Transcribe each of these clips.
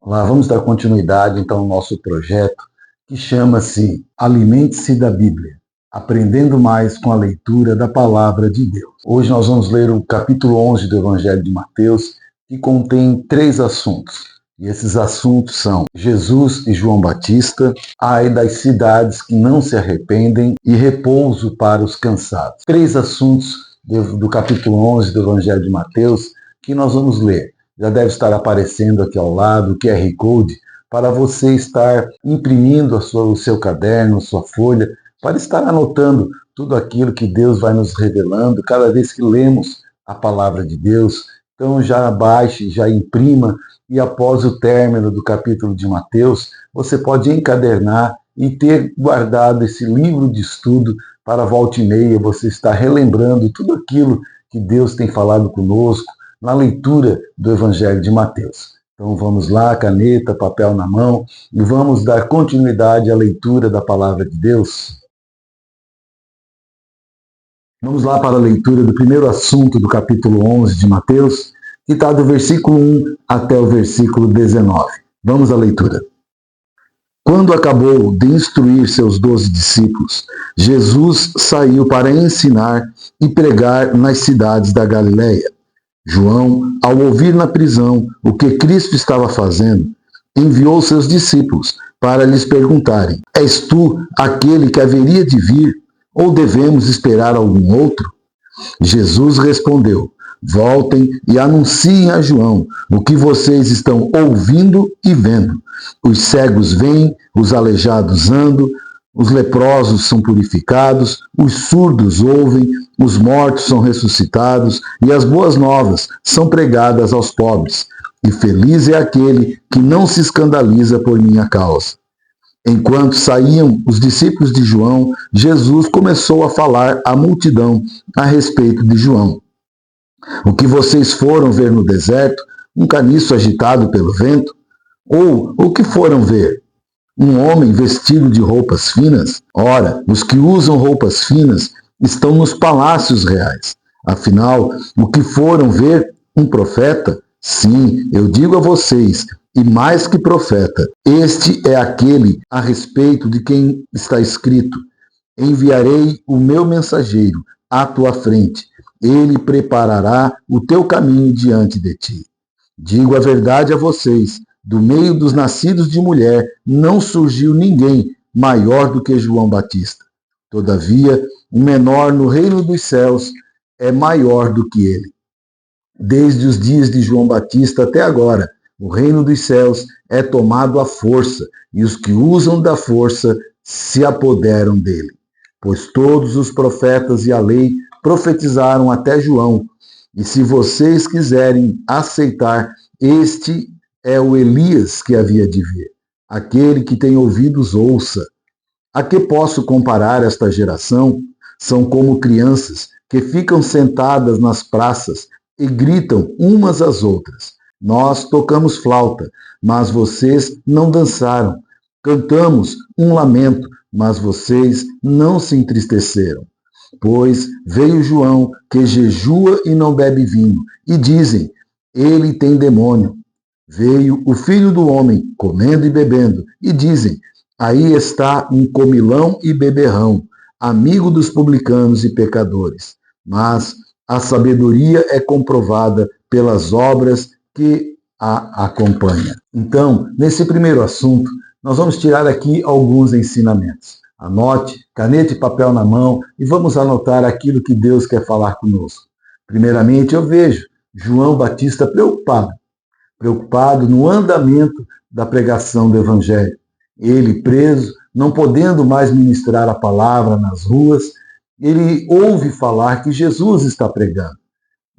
Olá, vamos dar continuidade então ao nosso projeto que chama-se Alimente-se da Bíblia, aprendendo mais com a leitura da Palavra de Deus. Hoje nós vamos ler o capítulo 11 do Evangelho de Mateus, que contém 3 assuntos. E esses assuntos são Jesus e João Batista, ai das cidades que não se arrependem e repouso para os cansados. 3 assuntos do capítulo 11 do Evangelho de Mateus que nós vamos ler. Já deve estar aparecendo aqui ao lado o QR Code para você estar imprimindo o seu caderno, a sua folha, para estar anotando tudo aquilo que Deus vai nos revelando cada vez que lemos a palavra de Deus. Então já baixe, já imprima e após o término do capítulo de Mateus, você pode encadernar e ter guardado esse livro de estudo para volta e meia você estar relembrando tudo aquilo que Deus tem falado conosco na leitura do Evangelho de Mateus. Então vamos lá, caneta, papel na mão, e vamos dar continuidade à leitura da Palavra de Deus. Vamos lá para a leitura do primeiro assunto do capítulo 11 de Mateus, que está do versículo 1 até o versículo 19. Vamos à leitura. Quando acabou de instruir seus 12 discípulos, Jesus saiu para ensinar e pregar nas cidades da Galileia. João, ao ouvir na prisão o que Cristo estava fazendo, enviou seus discípulos para lhes perguntarem: És tu aquele que haveria de vir, ou devemos esperar algum outro? Jesus respondeu: Voltem e anunciem a João o que vocês estão ouvindo e vendo. Os cegos veem, os aleijados andam, os leprosos são purificados, os surdos ouvem, os mortos são ressuscitados e as boas novas são pregadas aos pobres. E feliz é aquele que não se escandaliza por minha causa. Enquanto saíam os discípulos de João, Jesus começou a falar à multidão a respeito de João. O que vocês foram ver no deserto, um caniço agitado pelo vento? Ou o que foram ver? Um homem vestido de roupas finas? Ora, os que usam roupas finas estão nos palácios reais. Afinal, o que foram ver? Um profeta? Sim, eu digo a vocês, e mais que profeta, este é aquele a respeito de quem está escrito: enviarei o meu mensageiro à tua frente, ele preparará o teu caminho diante de ti. Digo a verdade a vocês, do meio dos nascidos de mulher não surgiu ninguém maior do que João Batista. Todavia, o menor no reino dos céus é maior do que ele. Desde os dias de João Batista até agora, o reino dos céus é tomado à força, e os que usam da força se apoderam dele. Pois todos os profetas e a lei profetizaram até João. E se vocês quiserem aceitar, este é o Elias que havia de vir. Aquele que tem ouvidos, ouça. A que posso comparar esta geração? São como crianças que ficam sentadas nas praças e gritam umas às outras. Nós tocamos flauta, mas vocês não dançaram. Cantamos um lamento, mas vocês não se entristeceram. Pois veio João, que jejua e não bebe vinho, e dizem: ele tem demônio. Veio o Filho do Homem, comendo e bebendo, e dizem: aí está um comilão e beberrão, amigo dos publicanos e pecadores. Mas a sabedoria é comprovada pelas obras que a acompanham. Então, nesse primeiro assunto, nós vamos tirar aqui alguns ensinamentos. Anote, caneta e papel na mão, e vamos anotar aquilo que Deus quer falar conosco. Primeiramente, eu vejo João Batista preocupado no andamento da pregação do Evangelho. Ele preso, não podendo mais ministrar a palavra nas ruas, ele ouve falar que Jesus está pregando.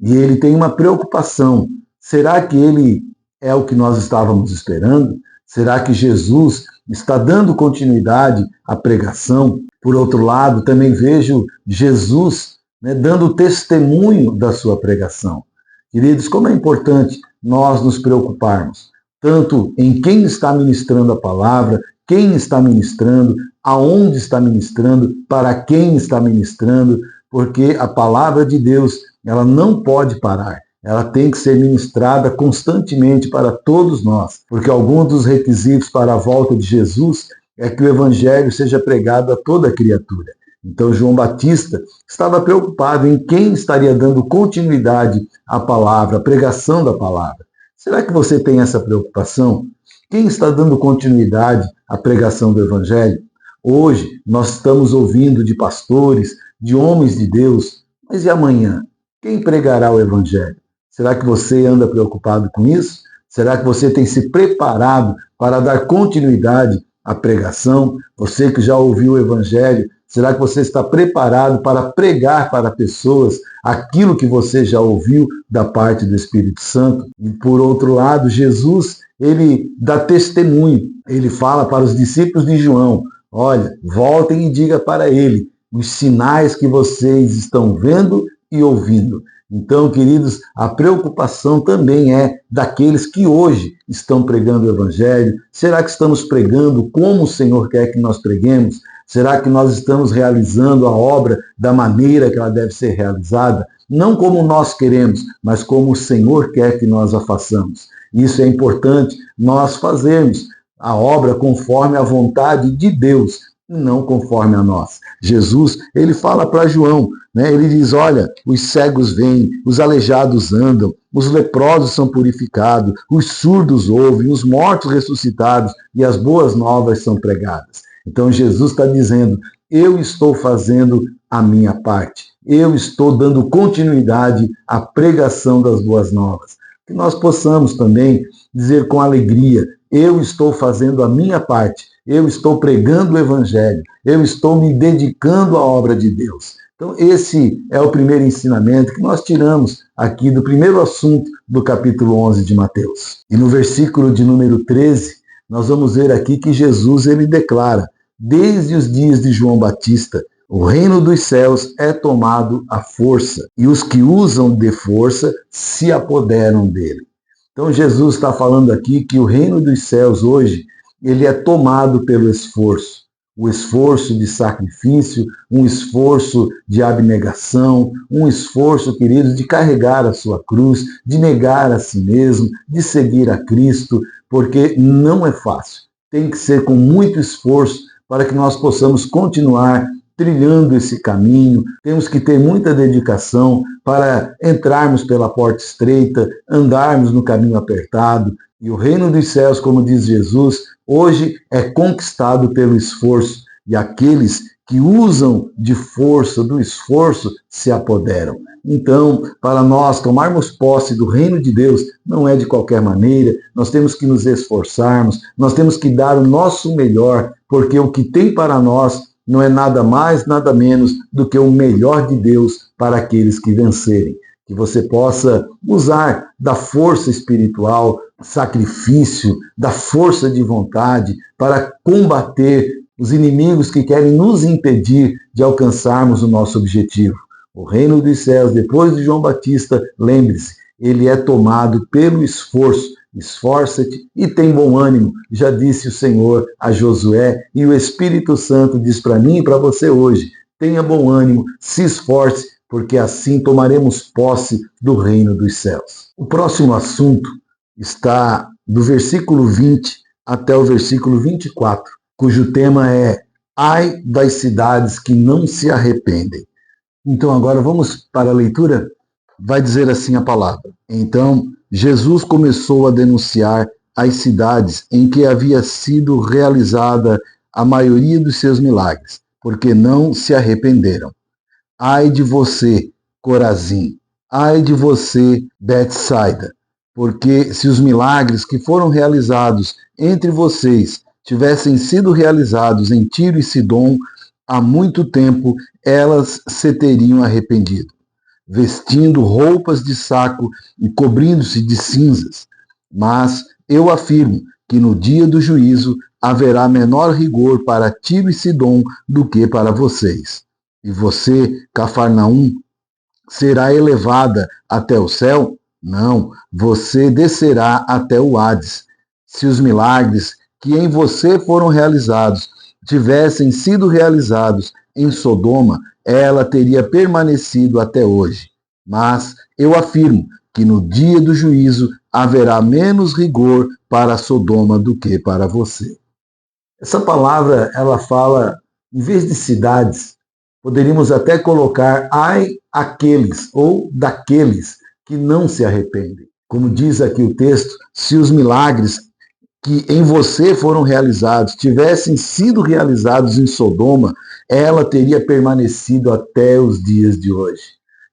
E ele tem uma preocupação. Será que ele é o que nós estávamos esperando? Será que Jesus está dando continuidade à pregação? Por outro lado, também vejo Jesus dando testemunho da sua pregação. Queridos, como é importante nós nos preocuparmos, tanto em quem está ministrando a palavra, quem está ministrando, aonde está ministrando, para quem está ministrando, porque a palavra de Deus, ela não pode parar. ela tem que ser ministrada constantemente para todos nós, porque alguns dos requisitos para a volta de Jesus é que o evangelho seja pregado a toda criatura. Então João Batista estava preocupado em quem estaria dando continuidade à palavra, à pregação da palavra. Será que você tem essa preocupação? Quem está dando continuidade à pregação do evangelho? Hoje nós estamos ouvindo de pastores, de homens de Deus, mas e amanhã? Quem pregará o evangelho? Será que você anda preocupado com isso? Será que você tem se preparado para dar continuidade à pregação? Você que já ouviu o evangelho, será que você está preparado para pregar para pessoas aquilo que você já ouviu da parte do Espírito Santo? E por outro lado, Jesus, ele dá testemunho. Ele fala para os discípulos de João: olha, voltem e diga para ele os sinais que vocês estão vendo e ouvindo. Então, queridos, a preocupação também é daqueles que hoje estão pregando o evangelho. Será que estamos pregando como o Senhor quer que nós preguemos? Será que nós estamos realizando a obra da maneira que ela deve ser realizada? Não como nós queremos, mas como o Senhor quer que nós a façamos. Isso é importante, nós fazermos a obra conforme a vontade de Deus, e não conforme a nós. Jesus, ele fala para João, ele diz: olha, os cegos vêm, os aleijados andam, os leprosos são purificados, os surdos ouvem, os mortos ressuscitados e as boas novas são pregadas. Então Jesus está dizendo: eu estou fazendo a minha parte, eu estou dando continuidade à pregação das boas novas. Que nós possamos também dizer com alegria: eu estou fazendo a minha parte, eu estou pregando o evangelho, eu estou me dedicando à obra de Deus. Então esse é o primeiro ensinamento que nós tiramos aqui do primeiro assunto do capítulo 11 de Mateus. E no versículo de número 13, nós vamos ver aqui que Jesus ele declara: desde os dias de João Batista, o reino dos céus é tomado à força, e os que usam de força se apoderam dele. Então Jesus está falando aqui que o reino dos céus hoje, ele é tomado pelo esforço. O esforço de sacrifício, um esforço de abnegação, um esforço, queridos, de carregar a sua cruz, de negar a si mesmo, de seguir a Cristo, porque não é fácil. Tem que ser com muito esforço para que nós possamos continuar trilhando esse caminho. Temos que ter muita dedicação para entrarmos pela porta estreita, andarmos no caminho apertado. E o reino dos céus, como diz Jesus, hoje é conquistado pelo esforço, e aqueles que usam de força, do esforço, se apoderam. Então, para nós tomarmos posse do reino de Deus, não é de qualquer maneira, nós temos que nos esforçarmos, nós temos que dar o nosso melhor, porque o que tem para nós não é nada mais, nada menos do que o melhor de Deus para aqueles que vencerem. Que você possa usar da força espiritual, sacrifício, da força de vontade para combater os inimigos que querem nos impedir de alcançarmos o nosso objetivo. O reino dos céus, depois de João Batista, lembre-se, ele é tomado pelo esforço. Esforça-te e tem bom ânimo, já disse o Senhor a Josué, e o Espírito Santo diz para mim e para você hoje: tenha bom ânimo, se esforce, porque assim tomaremos posse do reino dos céus. O próximo assunto está do versículo 20 até o versículo 24, cujo tema é: ai das cidades que não se arrependem. Então agora vamos para a leitura. Vai dizer assim a palavra: então Jesus começou a denunciar as cidades em que havia sido realizada a maioria dos seus milagres, porque não se arrependeram. Ai de você, Corazim! Ai de você, Betsaida! Porque se os milagres que foram realizados entre vocês tivessem sido realizados em Tiro e Sidom, há muito tempo elas se teriam arrependido, vestindo roupas de saco e cobrindo-se de cinzas. Mas eu afirmo que no dia do juízo haverá menor rigor para Tiro e Sidom do que para vocês. E você, Cafarnaum, será elevada até o céu? Não, você descerá até o Hades. Se os milagres que em você foram realizados tivessem sido realizados em Sodoma, ela teria permanecido até hoje. Mas eu afirmo que no dia do juízo haverá menos rigor para Sodoma do que para você. Essa palavra, ela fala, em vez de cidades, poderíamos até colocar ai aqueles ou daqueles que não se arrependem. Como diz aqui o texto, se os milagres que em você foram realizados tivessem sido realizados em Sodoma, ela teria permanecido até os dias de hoje.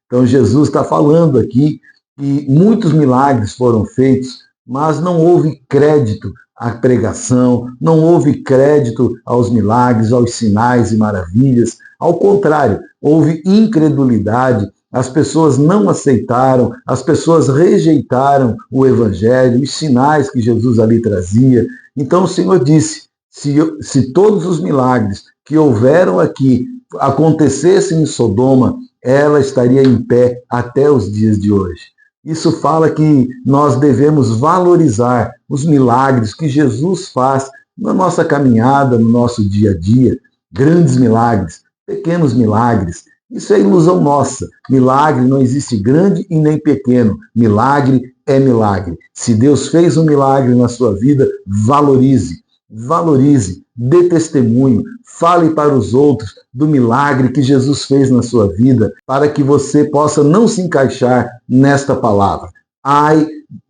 Então Jesus está falando aqui que muitos milagres foram feitos, mas não houve crédito à pregação, não houve crédito aos milagres, aos sinais e maravilhas. Ao contrário, houve incredulidade, as pessoas não aceitaram, as pessoas rejeitaram o Evangelho, os sinais que Jesus ali trazia. Então o Senhor disse, se todos os milagres que houveram aqui acontecessem em Sodoma, ela estaria em pé até os dias de hoje. Isso fala que nós devemos valorizar os milagres que Jesus faz na nossa caminhada, no nosso dia a dia. Grandes milagres, pequenos milagres. Isso é ilusão nossa. Milagre não existe grande e nem pequeno. Milagre é milagre. Se Deus fez um milagre na sua vida, valorize. Valorize, dê testemunho, fale para os outros do milagre que Jesus fez na sua vida, para que você possa não se encaixar nesta palavra. Ai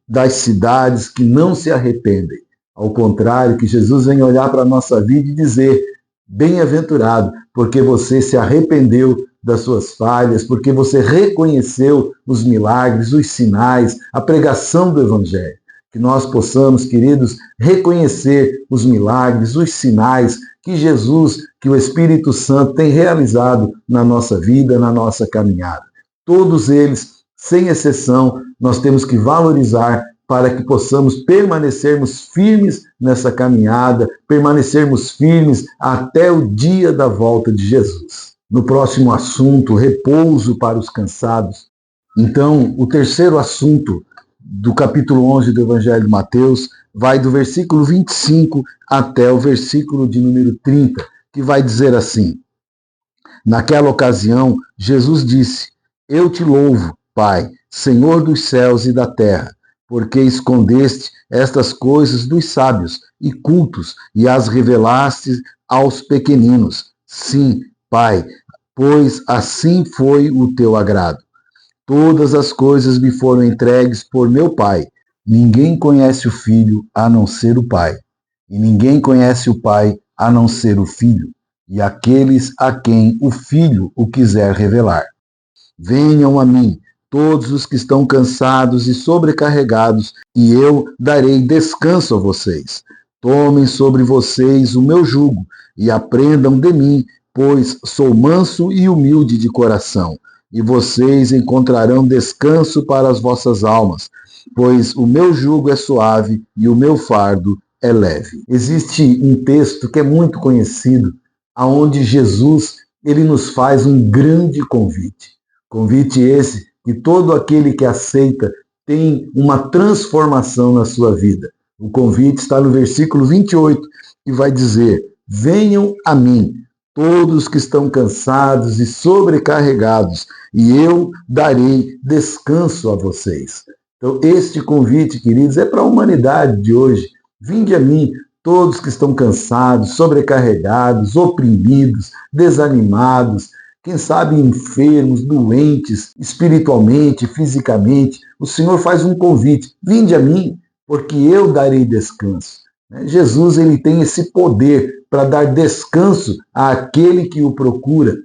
das cidades que não se arrependem. Ao contrário, que Jesus vem olhar para a nossa vida e dizer, bem-aventurado, porque você se arrependeu das suas falhas, porque você reconheceu os milagres, os sinais, a pregação do Evangelho. Que nós possamos, queridos, reconhecer os milagres, os sinais que Jesus, que o Espírito Santo tem realizado na nossa vida, na nossa caminhada. Todos eles, sem exceção, nós temos que valorizar para que possamos permanecermos firmes nessa caminhada, permanecermos firmes até o dia da volta de Jesus. No próximo assunto, repouso para os cansados. Então, o terceiro assunto do capítulo 11 do Evangelho de Mateus vai do versículo 25 até o versículo de número 30, que vai dizer assim: naquela ocasião, Jesus disse, eu te louvo, Pai, Senhor dos céus e da terra, porque escondeste estas coisas dos sábios e cultos e as revelaste aos pequeninos. Sim, Pai, pois assim foi o teu agrado. Todas as coisas me foram entregues por meu Pai. Ninguém conhece o Filho a não ser o Pai. E ninguém conhece o Pai a não ser o Filho, e aqueles a quem o Filho o quiser revelar. Venham a mim, todos os que estão cansados e sobrecarregados, e eu darei descanso a vocês. Tomem sobre vocês o meu jugo, e aprendam de mim, pois sou manso e humilde de coração. E vocês encontrarão descanso para as vossas almas, pois o meu jugo é suave e o meu fardo é leve. Existe um texto que é muito conhecido, aonde Jesus ele nos faz um grande convite. Convite esse que todo aquele que aceita tem uma transformação na sua vida. O convite está no versículo 28 e vai dizer, venham a mim, todos que estão cansados e sobrecarregados, e eu darei descanso a vocês. Então, este convite, queridos, é para a humanidade de hoje. Vinde a mim, todos que estão cansados, sobrecarregados, oprimidos, desanimados, quem sabe enfermos, doentes, espiritualmente, fisicamente. O Senhor faz um convite. Vinde a mim, porque eu darei descanso. Jesus ele tem esse poder para dar descanso àquele que o procura.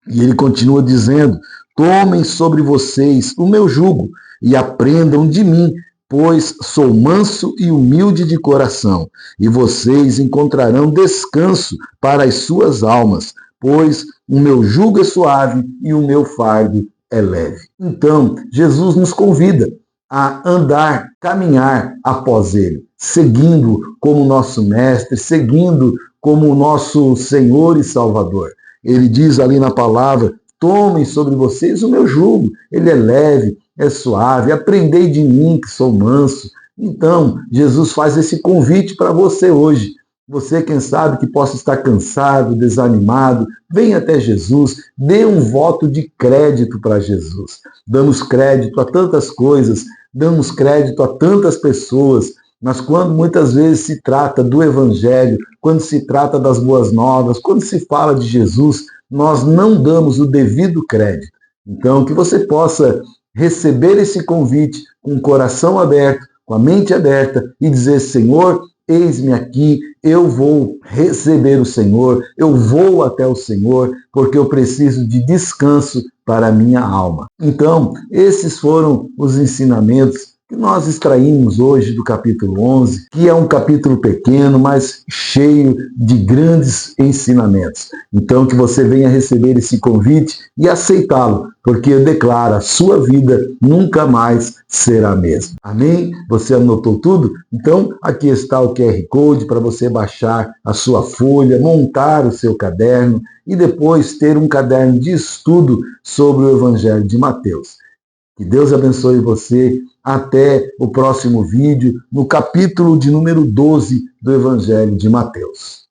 E ele continua dizendo, tomem sobre vocês o meu jugo e aprendam de mim, pois sou manso e humilde de coração, e vocês encontrarão descanso para as suas almas, pois o meu jugo é suave e o meu fardo é leve. Então, Jesus nos convida a andar, caminhar após ele, seguindo como nosso mestre, seguindo como nosso Senhor e Salvador. Ele diz ali na palavra, tomem sobre vocês o meu jugo, ele é leve, é suave, aprendei de mim que sou manso. Então, Jesus faz esse convite para você hoje. Você, quem sabe, que possa estar cansado, desanimado, venha até Jesus, dê um voto de crédito para Jesus. Damos crédito a tantas coisas, damos crédito a tantas pessoas, mas quando muitas vezes se trata do Evangelho, quando se trata das boas novas, quando se fala de Jesus, nós não damos o devido crédito. Então, que você possa receber esse convite com o coração aberto, com a mente aberta e dizer: Senhor, eis-me aqui, eu vou receber o Senhor, eu vou até o Senhor, porque eu preciso de descanso para a minha alma. Então, esses foram os ensinamentos que nós extraímos hoje do capítulo 11, que é um capítulo pequeno, mas cheio de grandes ensinamentos. Então, que você venha receber esse convite e aceitá-lo, porque eu declaro, a sua vida nunca mais será a mesma. Amém? Você anotou tudo? Então, aqui está o QR Code para você baixar a sua folha, montar o seu caderno e depois ter um caderno de estudo sobre o Evangelho de Mateus. Que Deus abençoe você. Até o próximo vídeo, no capítulo de número 12 do Evangelho de Mateus.